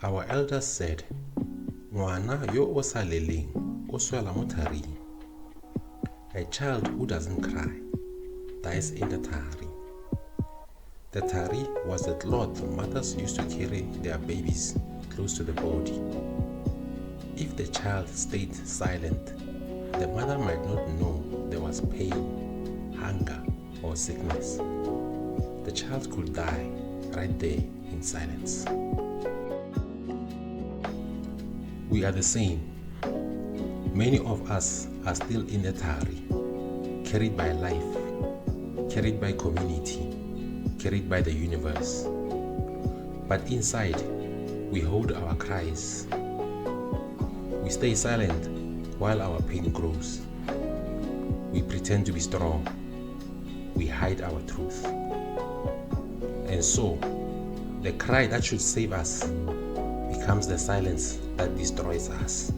Our elders said, Ngwana yo o sa leleng o swela mo tharing. A child who doesn't cry dies in the thari. The thari was the cloth mothers used to carry their babies close to the body. If the child stayed silent, the mother might not know there was pain, hunger, or sickness. The child could die right there in silence. We are the same. Many of us are still in the thari, carried by life, carried by community, carried by the universe. But inside, we hold our cries. We stay silent while our pain grows. We pretend to be strong. We hide our truth. And so, the cry that should save us becomes the silence that destroys us.